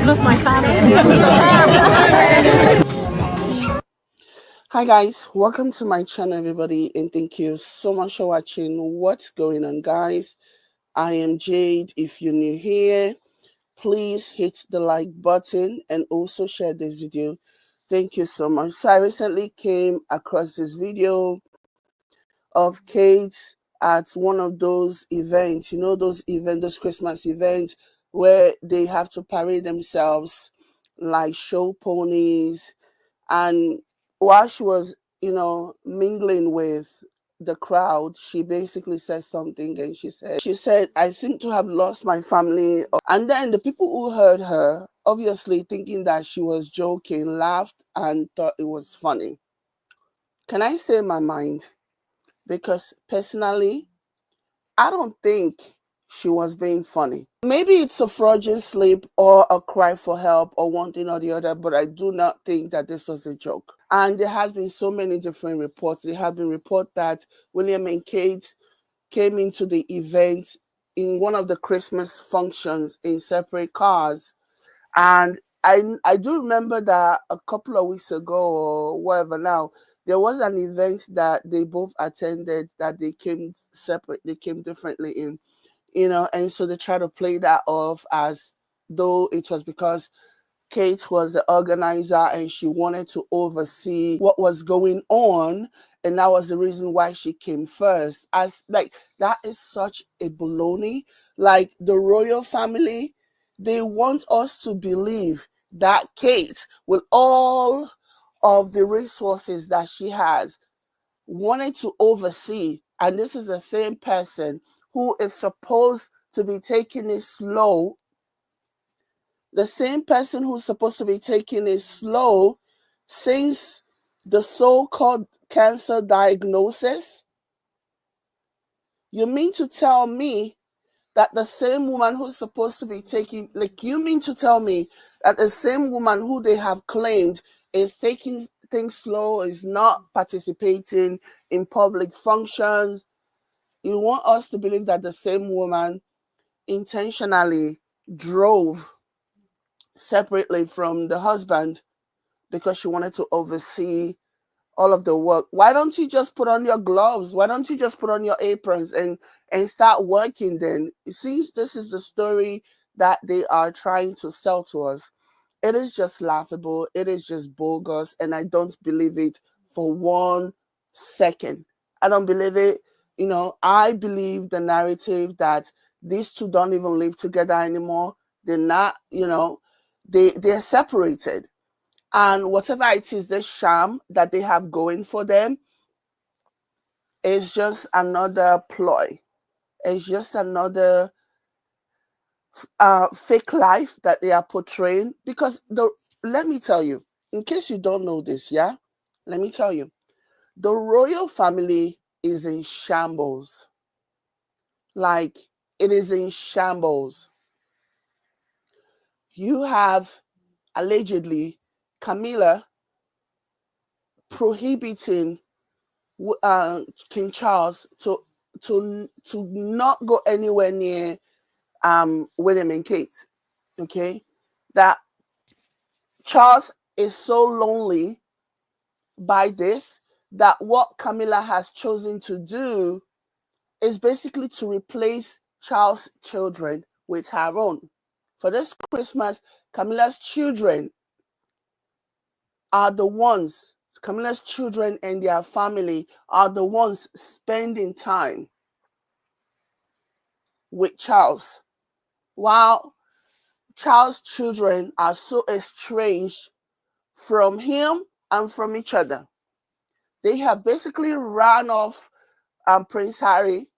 just lost my family. Hi guys, welcome to my channel everybody, and thank you so much for watching. What's going on guys? I am Jade. If you're new here, please hit the like button and also share this video. Thank you so much. So I recently came across this video of Kate at one of those events, those Christmas events where they have to parade themselves like show ponies. And while she was, mingling with the crowd, she basically said something, and she said, I seem to have lost my family. And then the people who heard her, obviously thinking that she was joking, laughed and thought it was funny. Can I say my mind? Because personally, I don't think she was being funny. Maybe it's a fraudulent slip or a cry for help or one thing or the other, but I do not think that this was a joke. And there has been so many different reports. There have been reports that William and Kate came into the event in one of the Christmas functions in separate cars. And I do remember that a couple of weeks ago or whatever now, there was an event that they both attended that they came separate, they came differently in, and so they try to play that off as though it was because Kate was the organizer and she wanted to oversee what was going on, and that was the reason why she came first. As like that is such a baloney. Like the royal family, they want us to believe that Kate, with all of the resources that she has, wanted to oversee, and this is the same person who is supposed to be taking it slow, the same person who's supposed to be taking it slow since the so-called cancer diagnosis. You mean to tell me that the same woman who's supposed to be taking, you mean to tell me that the same woman who they have claimed is taking things slow, is not participating in public functions? You want us to believe that the same woman intentionally drove separately from the husband because she wanted to oversee all of the work? Why don't you just put on your gloves? Why don't you just put on your aprons and start working then? Since this is the story that they are trying to sell to us, it is just laughable. It is just bogus, and I don't believe it for 1 second. I don't believe it. I believe the narrative that these two don't even live together anymore. They're not, they're separated. And whatever it is, the sham that they have going for them is just another ploy. It's just another fake life that they are portraying. Because let me tell you, in case you don't know this, yeah? Let me tell you, the royal family is in shambles. Like, it is in shambles. You have, allegedly, Camilla prohibiting King Charles to not go anywhere near William and Kate. Okay, that Charles is so lonely by this that what Camilla has chosen to do is basically to replace Charles' children with her own. For this Christmas, Camilla's children are the ones, Camilla's children and their family are the ones spending time with Charles, while Charles' children are so estranged from him and from each other. They have basically run off Prince Harry,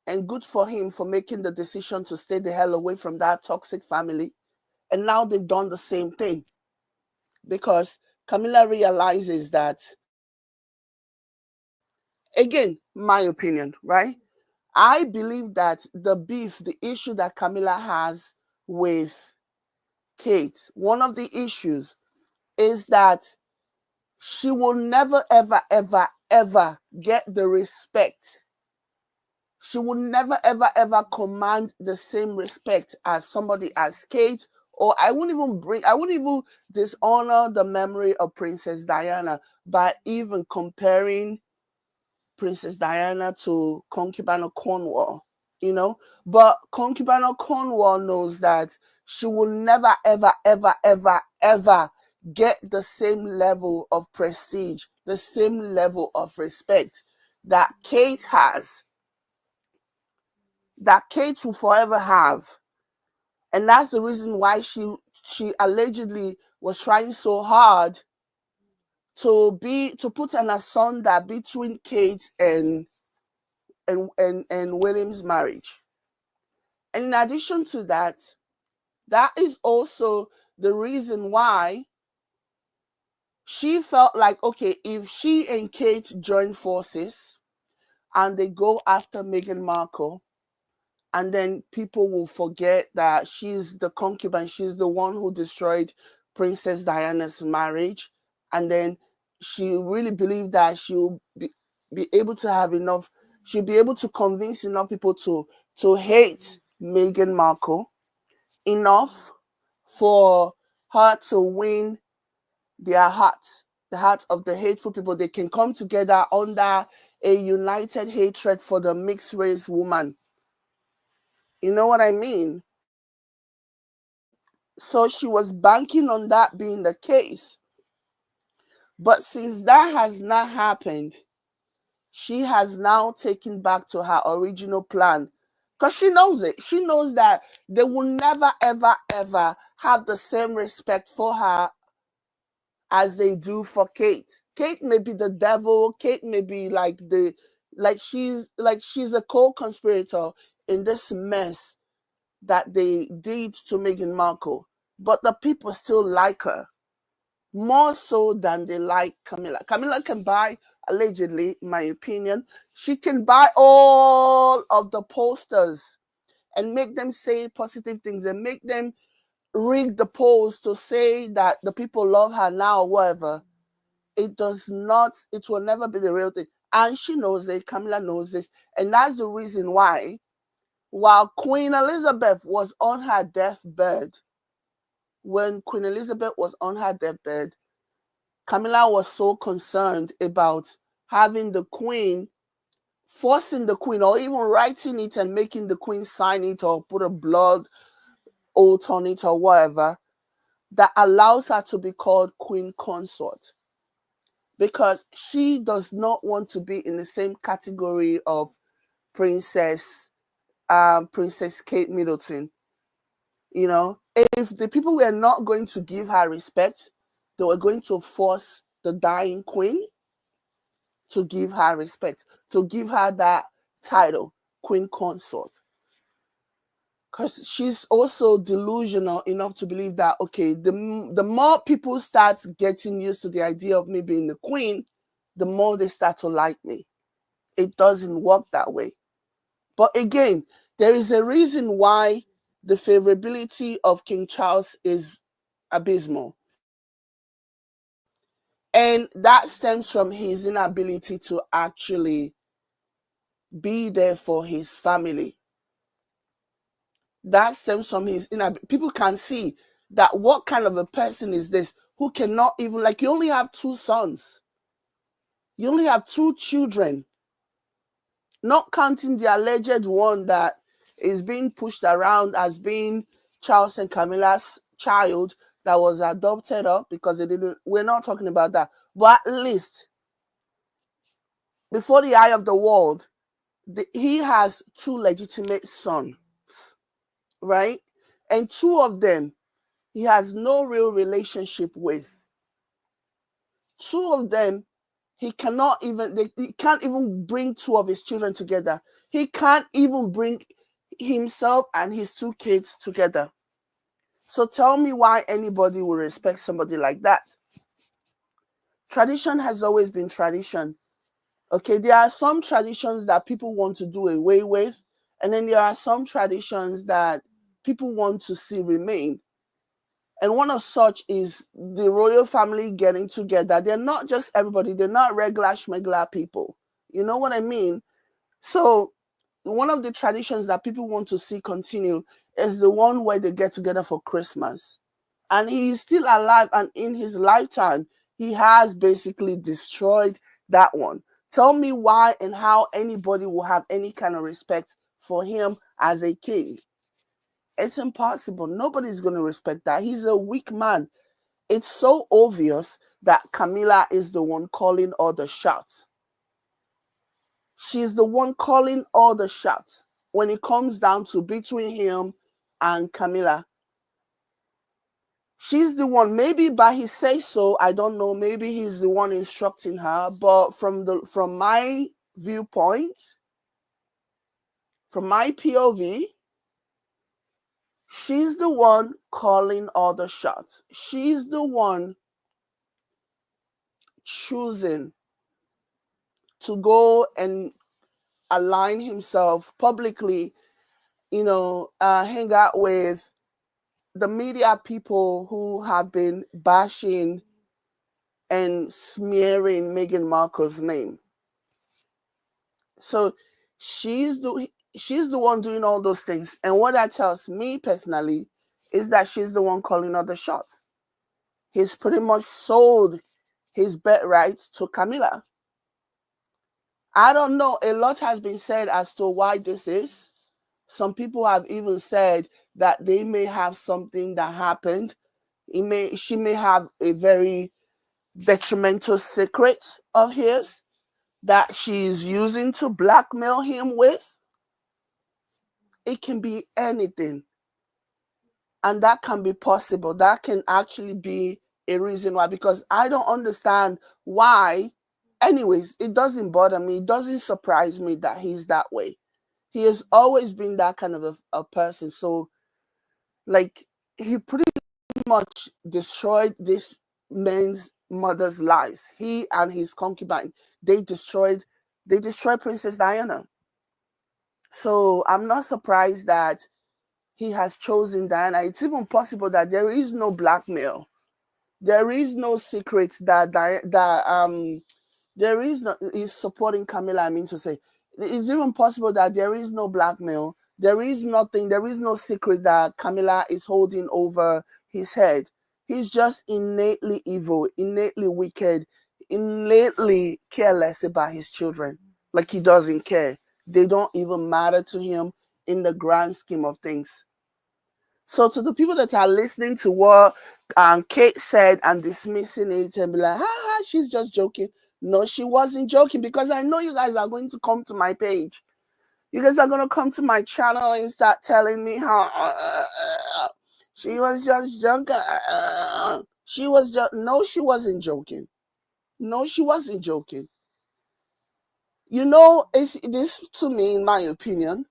and good for him for making the decision to stay the hell away from that toxic family. And now they've done the same thing because Camilla realizes that, again, my opinion, right? I believe that the issue that Camilla has with Kate, one of the issues is that she will never, ever, ever, ever get the respect. She will never, ever, ever command the same respect as somebody as Kate or I wouldn't even dishonor the memory of Princess Diana by even comparing Princess Diana to Concubine of Cornwall, you know. But Concubine of Cornwall knows that she will never, ever, ever, ever, ever get the same level of prestige, the same level of respect that Kate has, that Kate will forever have. And that's the reason why she allegedly was trying so hard to put an asunder between Kate and William's marriage. And in addition to that, that is also the reason why she felt like, okay, if she and Kate join forces and they go after Meghan Markle, and then people will forget that she's the concubine, she's the one who destroyed Princess Diana's marriage, and then she really believed that she'll be able to have enough, she'll be able to convince enough people to hate Meghan Markle enough for her to win their hearts, the hearts of the hateful people. They can come together under a united hatred for the mixed race woman. You know what I mean? So she was banking on that being the case. But since that has not happened, she has now taken back to her original plan. Because she knows it. She knows that they will never, ever, ever have the same respect for her as they do for Kate. Kate may be the devil. Kate may be she's a co-conspirator in this mess that they did to Meghan Markle. But the people still like her more so than they like Camilla. Camilla can buy, allegedly, in my opinion, she can buy all of the posters and make them say positive things and make them rig the polls to say that the people love her now or whatever. It will never be the real thing. And she knows it, Camilla knows this. And that's the reason why, while Queen Elizabeth was on her deathbed, when Queen Elizabeth was on her deathbed, Camilla was so concerned about having the Queen, forcing the Queen, or even writing it and making the Queen sign it or put a blood oath on it or whatever, that allows her to be called Queen Consort. Because she does not want to be in the same category of Princess Kate Middleton. You know, if the people were not going to give her respect, they were going to force the dying queen to give her respect, to give her that title, Queen Consort. Because she's also delusional enough to believe that, okay, the more people start getting used to the idea of me being the queen, the more they start to like me. It doesn't work that way. But again, there is a reason why the favorability of King Charles is abysmal. And that stems from his inability to actually be there for his family. That stems from his inability. People can see that what kind of a person is this who cannot even, like, you only have 2 sons. You only have 2 children. Not counting the alleged one that is being pushed around as being Charles and Camilla's child that was adopted off because they didn't. We're not talking about that. But at least, before the eye of the world, he has 2 legitimate sons, right? And 2 of them he has no real relationship with. 2 of them, he can't even bring 2 of his children together. He can't even bring himself and his 2 kids together. So tell me why anybody will respect somebody like that. Tradition has always been tradition. Okay, there are some traditions that people want to do away with, and then there are some traditions that people want to see remain. And one of such is the royal family getting together. They're not just everybody. They're not regular schmegler people. You know what I mean? So one of the traditions that people want to see continue is the one where they get together for Christmas. And he's still alive, and in his lifetime, he has basically destroyed that one. Tell me why and how anybody will have any kind of respect for him as a king. It's impossible. Nobody's going to respect that. He's a weak man. It's so obvious that Camilla is the one calling all the shots. She's the one calling all the shots when it comes down to between him and Camilla. She's the one, maybe by his say so, I don't know, maybe he's the one instructing her, but from my viewpoint, from my POV, she's the one calling all the shots. She's the one choosing to go and align himself publicly, hang out with the media people who have been bashing and smearing Meghan Markle's name. So she's the one doing all those things. And what that tells me personally is that she's the one calling all the shots. He's pretty much sold his birthright to Camilla. I don't know. A lot has been said as to why this is. Some people have even said that they may have something that happened. She may have a very detrimental secret of his that she's using to blackmail him with. It can be anything. And that can be possible. That can actually be a reason why, because I don't understand why. Anyways, it doesn't bother me. It doesn't surprise me that he's that way. He has always been that kind of a person. So, like, he pretty much destroyed this man's mother's lives. He and his concubine, they destroyed Princess Diana. So I'm not surprised that he has chosen Diana. It's even possible that there is no blackmail. There is no secret that there is no, is supporting Camilla. I mean to say, it's even possible that there is no blackmail. There is nothing. There is no secret that Camilla is holding over his head. He's just innately evil, innately wicked, innately careless about his children. Like he doesn't care. They don't even matter to him in the grand scheme of things. So to the people that are listening to what Kate said and dismissing it and be like, she's just joking. No, she wasn't joking, because I know you guys are going to come to my page. You guys are going to come to my channel and start telling me how she was just joking. No, she wasn't joking. No, she wasn't joking. This to me, in my opinion,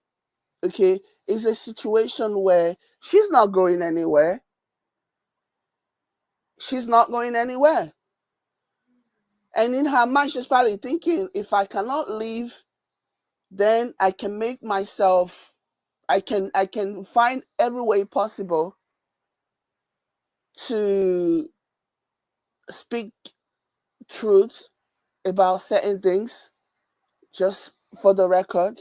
okay, is a situation where she's not going anywhere. She's not going anywhere. And in her mind, she's probably thinking, if I cannot leave, then I can make myself, I can find every way possible to speak truth about certain things, just for the record.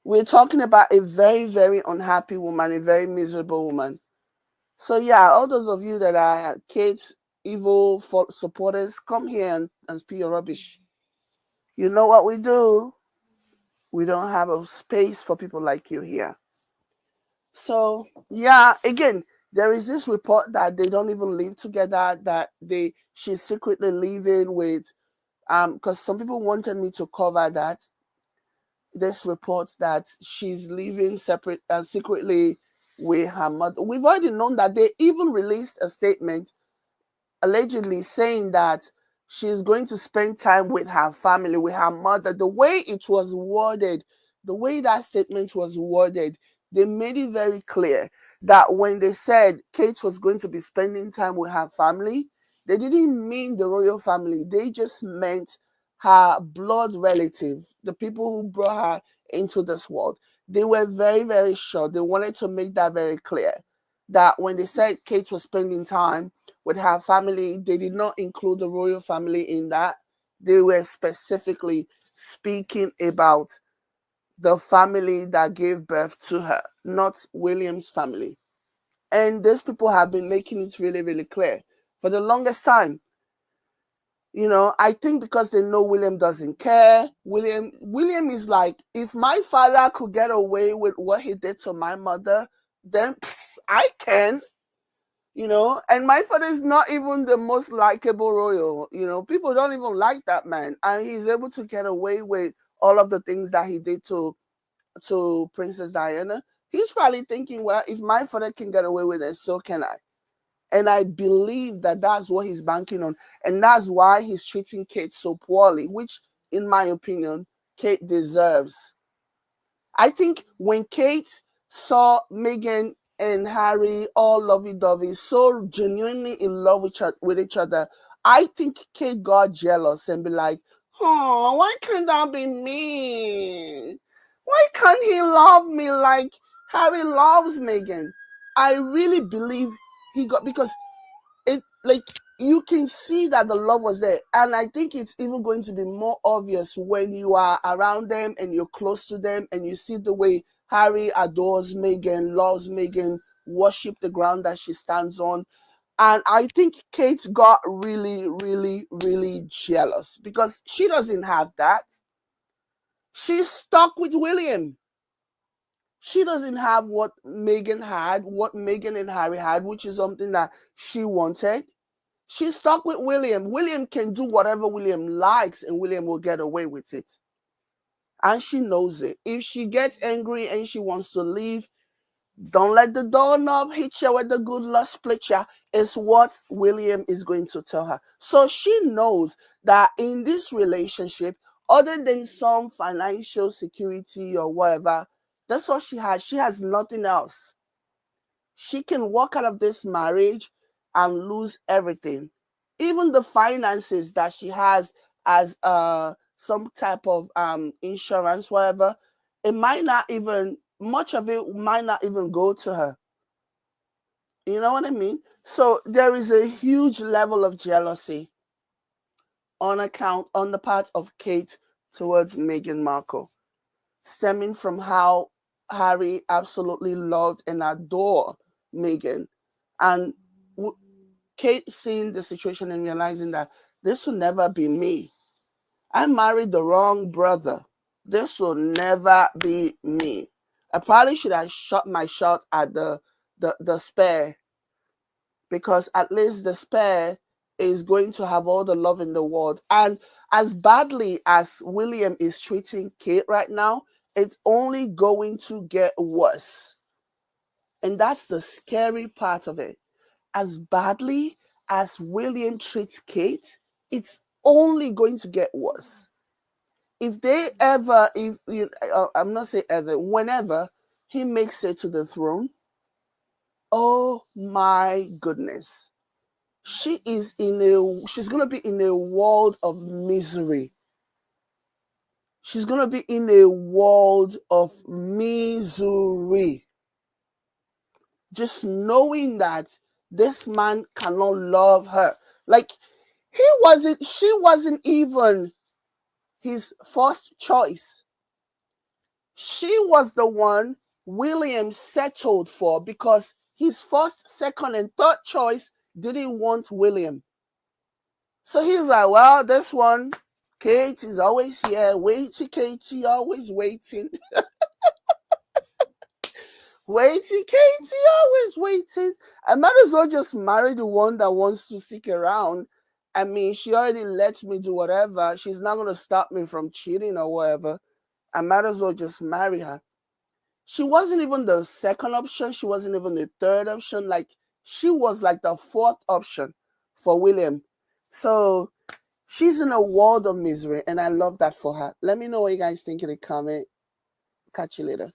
We're talking about a very, very unhappy woman, a very miserable woman. So yeah, all those of you that are Kate's evil supporters, come here and speak your rubbish. You know what we do? We don't have a space for people like you here. So yeah, again, there is this report that they don't even live together, that she's secretly living with, because some people wanted me to cover that. This report that she's living separate and secretly with her mother. We've already known that. They even released a statement allegedly saying that she's going to spend time with her family, with her mother. The way it was worded, the way that statement was worded, they made it very clear that when they said Kate was going to be spending time with her family, they didn't mean the royal family. They just meant her blood relative, the people who brought her into this world. They were very, very sure. They wanted to make that very clear, that when they said Kate was spending time with her family, they did not include the royal family in that. They were specifically speaking about the family that gave birth to her, not William's family. And these people have been making it really, really clear for the longest time. I think because they know William doesn't care. William is like, if my father could get away with what he did to my mother, then I can. And my father is not even the most likable royal. People don't even like that man, and he's able to get away with all of the things that he did to Princess Diana. He's probably thinking, well, if my father can get away with it, so can I. And I believe that that's what he's banking on. And that's why he's treating Kate so poorly, which, in my opinion, Kate deserves. I think when Kate saw Meghan and Harry all lovey-dovey, so genuinely in love with each other, I think Kate got jealous and be like, oh, why can't that be me? Why can't he love me like Harry loves Meghan? I really believe he got, because it, like, you can see that the love was there, and I think it's even going to be more obvious when you are around them and you're close to them and you see the way Harry adores Meghan, loves Meghan, worship the ground that she stands on. And I think Kate got really, really, really jealous because she doesn't have that. She's stuck with William. She doesn't have what Meghan had, what Meghan and Harry had, which is something that she wanted. She's stuck with William. William can do whatever William likes and William will get away with it. And she knows it. If she gets angry and she wants to leave, don't let the doorknob hit you with the good luck split you, is what William is going to tell her. So she knows that in this relationship, other than some financial security or whatever, that's all she has. She has nothing else. She can walk out of this marriage and lose everything, even the finances that she has as some type of insurance, whatever. It might not even, much of it might not even go to her. You know what I mean? So there is a huge level of jealousy on the part of Kate towards Meghan Markle, stemming from how Harry absolutely loved and adored Meghan. And Kate seeing the situation and realizing that this will never be me. I married the wrong brother. This will never be me. I probably should have shot my shot at the spare, because at least the spare is going to have all the love in the world. And as badly as William is treating Kate right now, it's only going to get worse. And that's the scary part of it. As badly as William treats Kate, it's only going to get worse. If they ever, if I'm not saying ever, whenever he makes it to the throne, oh my goodness, she's gonna be in a world of misery. She's gonna be in a world of misery. Just knowing that this man cannot love her. Like, she wasn't even his first choice. She was the one William settled for because his first, second, and third choice didn't want William. So he's like, well, this one, Kate is always here. Waiting, Katie, always waiting. Waiting, Katie, always waiting. I might as well just marry the one that wants to stick around. I mean, she already lets me do whatever. She's not going to stop me from cheating or whatever. I might as well just marry her. She wasn't even the second option. She wasn't even the third option. Like, she was like the fourth option for William. So she's in a world of misery, and I love that for her. Let me know what you guys think in the comment. Catch you later.